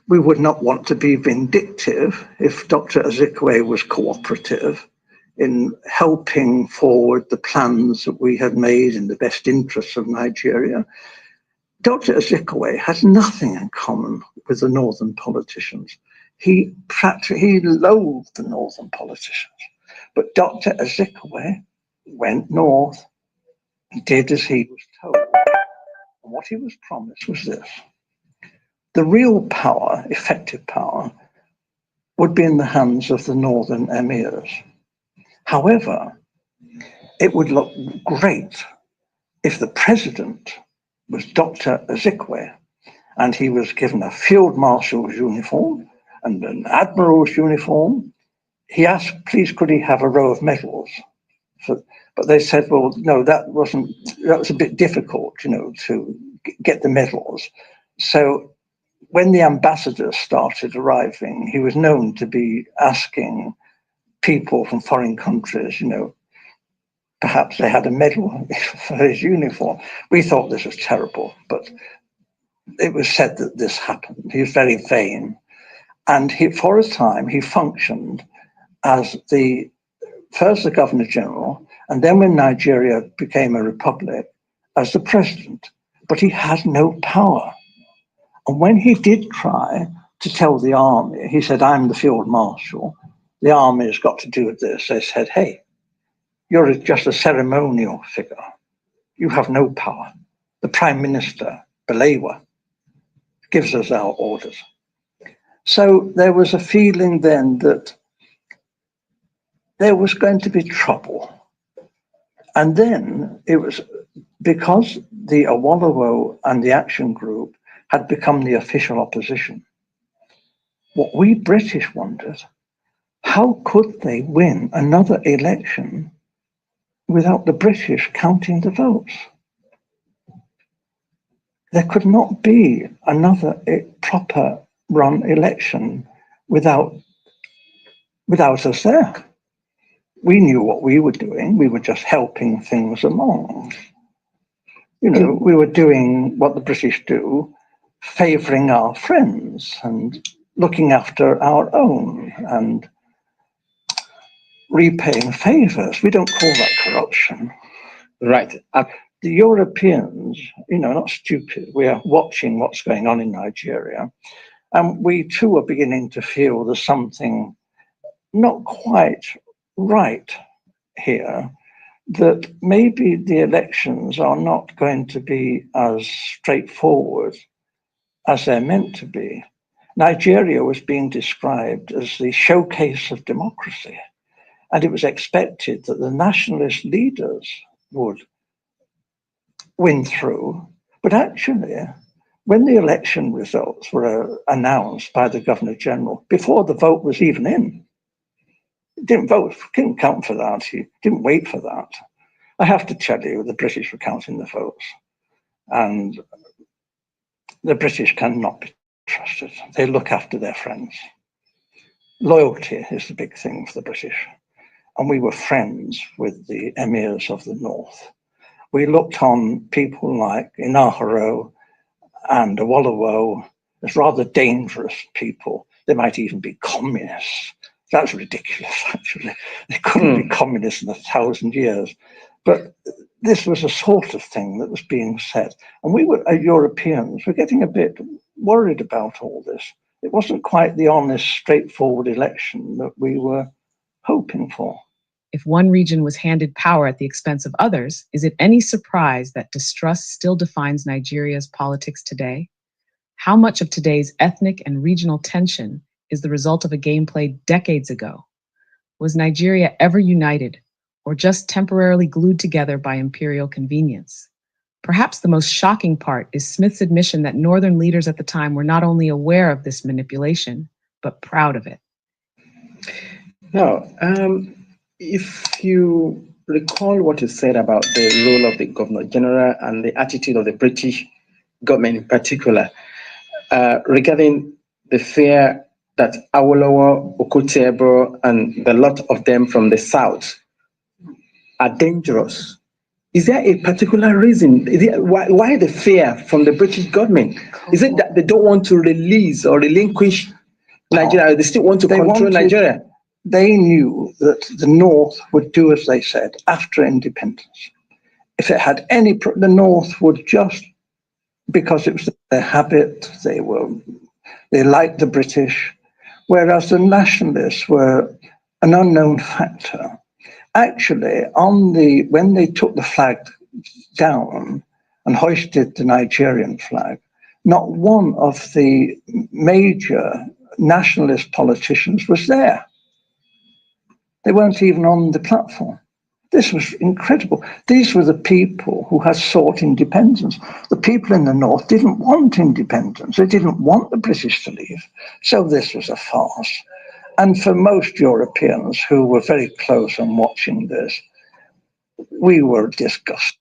Speaker 8: we would not want to be vindictive if Dr. Azikiwe was cooperative in helping forward the plans that we had made in the best interests of Nigeria. Dr. Azikiwe has nothing in common with the northern politicians. He loathed the northern politicians. But Dr. Azikiwe went north and did as he was told. And what he was promised was this: the real power, effective power, would be in the hands of the northern emirs. However, it would look great if the president was Dr. Azikiwe and he was given a field marshal's uniform and an admiral's uniform. He asked, please, could he have a row of medals? But they said, well, no, that was a bit difficult, to get the medals. So when the ambassadors started arriving, he was known to be asking people from foreign countries, perhaps they had a medal for his uniform. We thought this was terrible, but it was said that this happened. He was very vain. And for a time, he functioned as first the Governor General, and then when Nigeria became a republic, as the president. But he had no power. And when he did try to tell the army, he said, I'm the field marshal, the army has got to do with this. They said, hey, you're just a ceremonial figure. You have no power. The Prime Minister, Balewa, gives us our orders. So there was a feeling then that there was going to be trouble. And then it was because the Awolowo and the Action Group had become the official opposition. What we British wondered, how could they win another election without the British counting the votes? There could not be another proper run election without us there. We knew what we were doing. We were just helping things along. We were doing what the British do, favouring our friends and looking after our own and repaying favours. We don't call that corruption.
Speaker 3: Right.
Speaker 8: The Europeans, not stupid. We are watching what's going on in Nigeria. And we too are beginning to feel there's something not quite right here, that maybe the elections are not going to be as straightforward as they're meant to be. Nigeria was being described as the showcase of democracy, and it was expected that the nationalist leaders would win through. But actually, when the election results were announced by the Governor General, before the vote was even in, didn't vote, didn't count for that. He didn't wait for that. I have to tell you, the British were counting the votes, and the British cannot be trusted. They look after their friends. Loyalty is the big thing for the British. And we were friends with the emirs of the north. We looked on people like Inaharo and Awolowo as rather dangerous people. They might even be communists. That's ridiculous, actually. They couldn't be communists in 1,000 years. But this was a sort of thing that was being said. And we were, Europeans, were getting a bit worried about all this. It wasn't quite the honest, straightforward election that we were hoping for.
Speaker 9: If one region was handed power at the expense of others, is it any surprise that distrust still defines Nigeria's politics today? How much of today's ethnic and regional tension is the result of a game played decades ago? Was Nigeria ever united, or just temporarily glued together by imperial convenience? Perhaps the most shocking part is Smith's admission that Northern leaders at the time were not only aware of this manipulation, but proud of it.
Speaker 7: Now, if you recall what is said about the role of the Governor General and the attitude of the British government in particular, regarding the fear that Awolowo, Okotebo, and the lot of them from the south are dangerous. Is there a particular reason? Why the fear from the British government? Is it that they don't want to release or relinquish Nigeria? Or they still want to control Nigeria?
Speaker 8: They knew that the North would do as they said after independence. If it had any, the North would just, because it was their habit, they liked the British, whereas the nationalists were an unknown factor. Actually, when they took the flag down and hoisted the Nigerian flag, not one of the major nationalist politicians was there. They weren't even on the platform. This was incredible. These were the people who had sought independence. The people in the North didn't want independence. They didn't want the British to leave. So this was a farce. And for most Europeans who were very close on watching this, we were disgusted.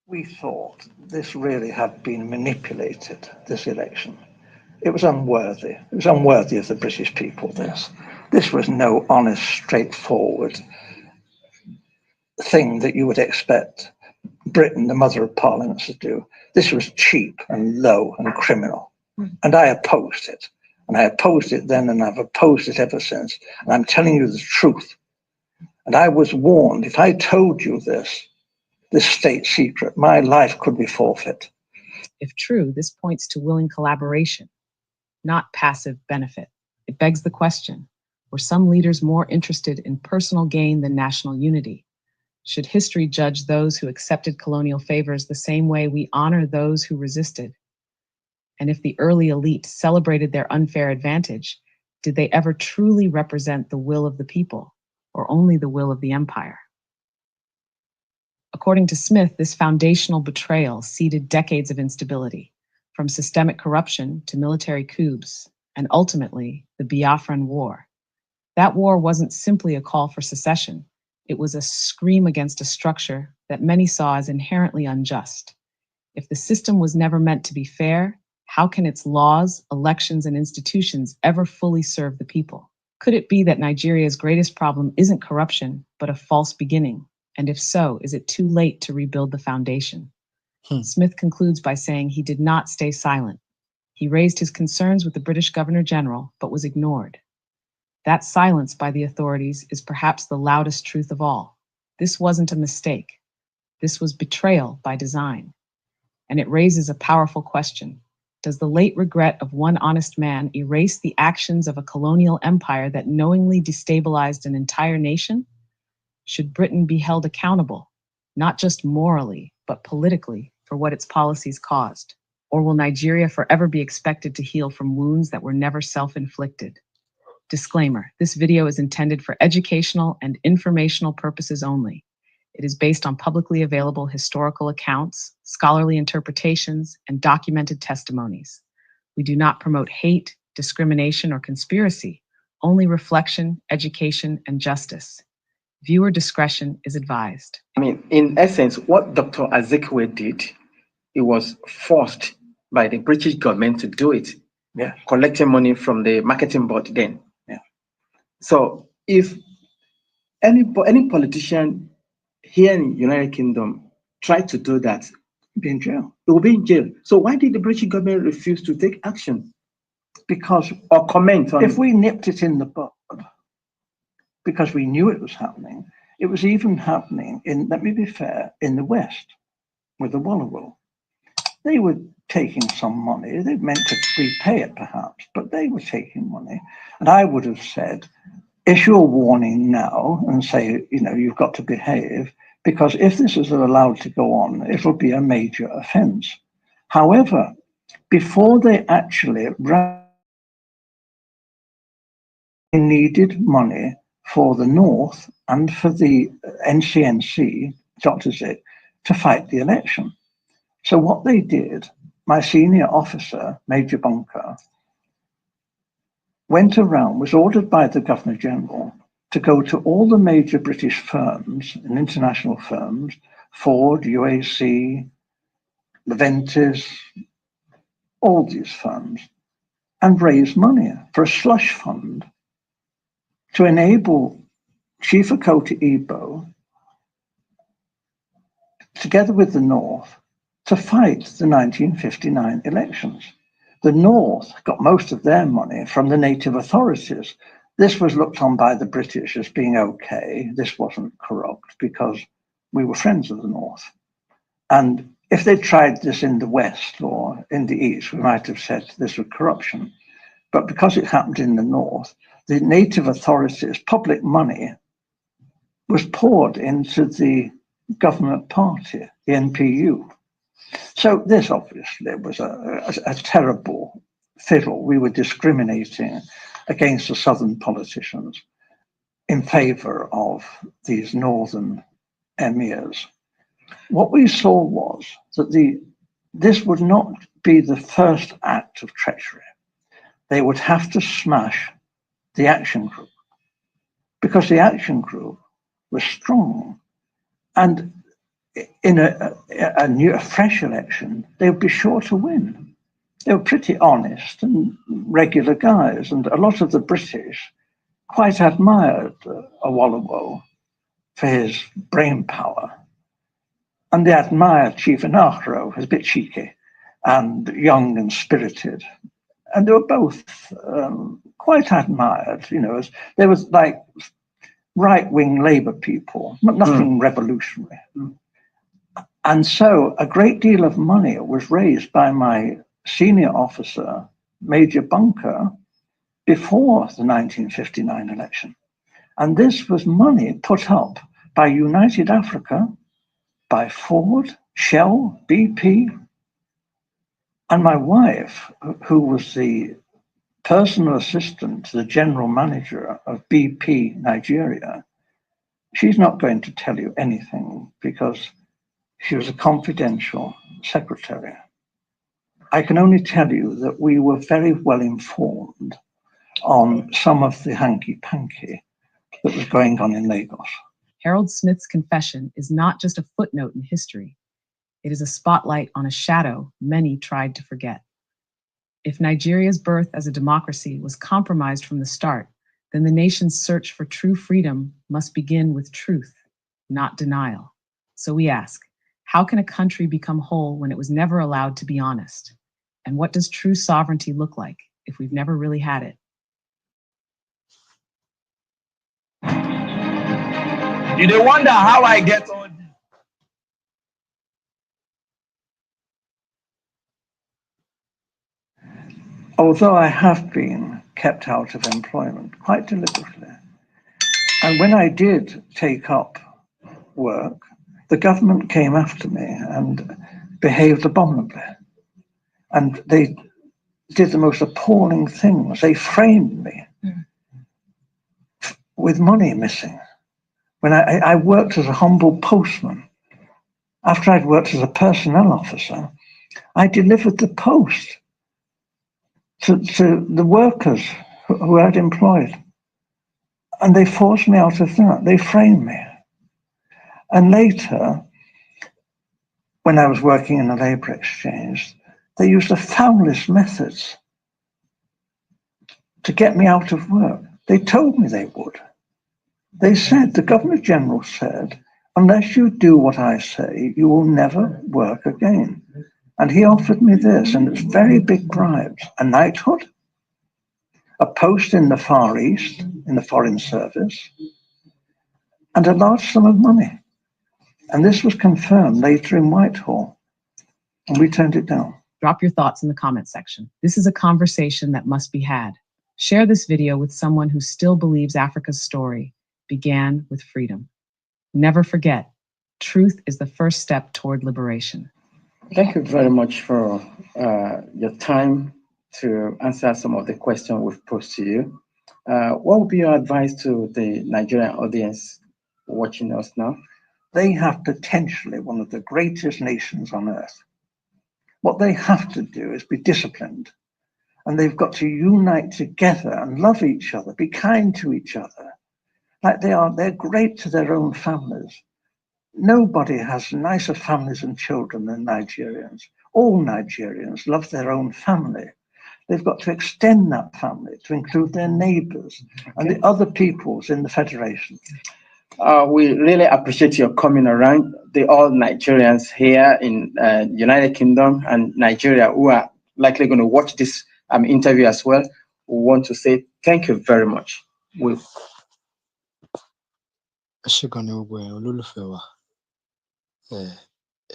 Speaker 8: We thought this really had been manipulated, this election. It was unworthy. It was unworthy of the British people, this. This was no honest, straightforward thing that you would expect Britain, the mother of parliaments, to do. This was cheap and low and criminal. And I opposed it. And I opposed it then, and I've opposed it ever since. And I'm telling you the truth. And I was warned, if I told you this state secret, my life could be forfeit.
Speaker 9: If true, this points to willing collaboration, not passive benefit. It begs the question, were some leaders more interested in personal gain than national unity? Should history judge those who accepted colonial favors the same way we honor those who resisted? And if the early elite celebrated their unfair advantage, did they ever truly represent the will of the people, or only the will of the empire? According to Smith, this foundational betrayal seeded decades of instability, from systemic corruption to military coups, and ultimately the Biafran War. That war wasn't simply a call for secession. It was a scream against a structure that many saw as inherently unjust. If the system was never meant to be fair, how can its laws, elections, and institutions ever fully serve the people? Could it be that Nigeria's greatest problem isn't corruption, but a false beginning? And if so, is it too late to rebuild the foundation? Smith concludes by saying he did not stay silent. He raised his concerns with the British Governor General, but was ignored. That silence by the authorities is perhaps the loudest truth of all. This wasn't a mistake. This was betrayal by design. And it raises a powerful question. Does the late regret of one honest man erase the actions of a colonial empire that knowingly destabilized an entire nation? Should Britain be held accountable, not just morally, but politically, for what its policies caused? Or will Nigeria forever be expected to heal from wounds that were never self-inflicted? Disclaimer, this video is intended for educational and informational purposes only. It is based on publicly available historical accounts, scholarly interpretations, and documented testimonies. We do not promote hate, discrimination, or conspiracy, only reflection, education, and justice. Viewer discretion is advised.
Speaker 7: I mean, in essence, what Dr. Azikiwe did, it was forced by the British government to do it.
Speaker 8: Yeah.
Speaker 7: Collecting money from the marketing board then.
Speaker 8: Yeah.
Speaker 7: So if any politician here in the United Kingdom tried to do that,
Speaker 8: Be in jail.
Speaker 7: they will be in jail. So why did the British government refuse to take action
Speaker 8: Because
Speaker 7: or comment on
Speaker 8: if we nipped it in the bud, because we knew it was happening, it was even happening in, let me be fair, in the West with the Walla. They were taking some money. They meant to repay it perhaps, but they were taking money. And I would have said, issue a warning now and say, you've got to behave, because if this is allowed to go on, it'll be a major offense. However, before they actually needed money for the North and for the NCNC, to fight the election. So what they did, my senior officer, Major Bunker, went around, was ordered by the Governor General to go to all the major British firms and international firms, Ford, UAC, Leventis, all these firms, and raise money for a slush fund to enable Chief Okoti Igbo, together with the North, to fight the 1959 elections. The North got most of their money from the native authorities. This was looked on by the British as being okay. This wasn't corrupt because we were friends of the North. And if they tried this in the West or in the East, we might have said this was corruption. But because it happened in the North, the native authorities' public money was poured into the government party, the NPU. So this obviously was a terrible fiddle. We were discriminating against the Southern politicians in favor of these Northern emirs. What we saw was that this would not be the first act of treachery. They would have to smash the action group because the action group was strong. And in a fresh election, they would be sure to win. They were pretty honest and regular guys. And a lot of the British quite admired Awolowo for his brain power. And they admired Chief Inahro, who was a bit cheeky and young and spirited. And they were both quite admired, they were like right-wing Labour people, nothing revolutionary. And so a great deal of money was raised by my senior officer, Major Bunker, before the 1959 election. And this was money put up by United Africa, by Ford, Shell, BP, and my wife, who was the personal assistant to the general manager of BP Nigeria. She's not going to tell you anything because she was a confidential secretary. I can only tell you that we were very well informed on some of the hanky-panky that was going on in Lagos.
Speaker 9: Harold Smith's confession is not just a footnote in history. It is a spotlight on a shadow many tried to forget. If Nigeria's birth as a democracy was compromised from the start, then the nation's search for true freedom must begin with truth, not denial. So we ask, how can a country become whole when it was never allowed to be honest? And what does true sovereignty look like if we've never really had it?
Speaker 3: You dey wonder how I get on.
Speaker 8: Although I have been kept out of employment quite deliberately, and when I did take up work, the government came after me and behaved abominably. And they did the most appalling things. They framed me with money missing. When I worked as a humble postman, after I'd worked as a personnel officer, I delivered the post to the workers who I'd employed. And they forced me out of that. They framed me. And later, when I was working in a labour exchange, they used the foulest methods to get me out of work. They told me they would. They said, the Governor General said, unless you do what I say, you will never work again. And he offered me this, and it's very big bribes: a knighthood, a post in the Far East, in the Foreign Service, and a large sum of money. And this was confirmed later in Whitehall, and we turned it down.
Speaker 9: Drop your thoughts in the comment section. This is a conversation that must be had. Share this video with someone who still believes Africa's story began with freedom. Never forget, truth is the first step toward liberation.
Speaker 7: Thank you very much for your time to answer some of the questions we've posed to you. What would be your advice to the Nigerian audience watching us now?
Speaker 8: They have potentially one of the greatest nations on earth. What they have to do is be disciplined, and they've got to unite together and love each other, be kind to each other. Like they're great to their own families. Nobody has nicer families and children than Nigerians. All Nigerians love their own family. They've got to extend that family to include their neighbors and the other peoples in the Federation.
Speaker 7: We really appreciate your coming around. All Nigerians here in United Kingdom and Nigeria who are likely going to watch this interview as well, we want to say thank you very much.
Speaker 4: Ẹ ṣé gan ni gbogbo ẹ̀yin olólùfẹ́ wa.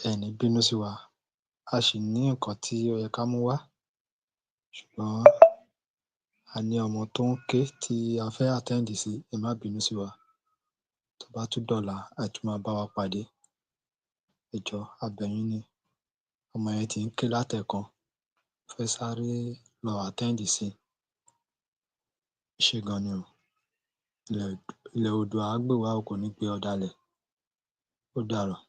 Speaker 4: Ẹ ní bínú sí wa. A sì ní nǹkan tí ó yẹ ká mú wá. Ṣùgbọ́n a ní ọmọ tó ń ké tí a fẹ́ attend sí. Ẹ má bínú sí wa. Tó bá tún dọ̀la, ẹ tún máa bá wa pàdé. Ẹ jọ̀ọ́, a bẹ̀ yín ni. Ọmọ yẹn ti ń ké látẹ̀ẹ̀kan. Fẹ́ sáré lọ attend sí. Ẹ ṣé gan ni o. Ilẹ̀ Oòduà á gbè wá o, kò ní gbé ọ̀dàlẹ̀. Ó dàárọ̀.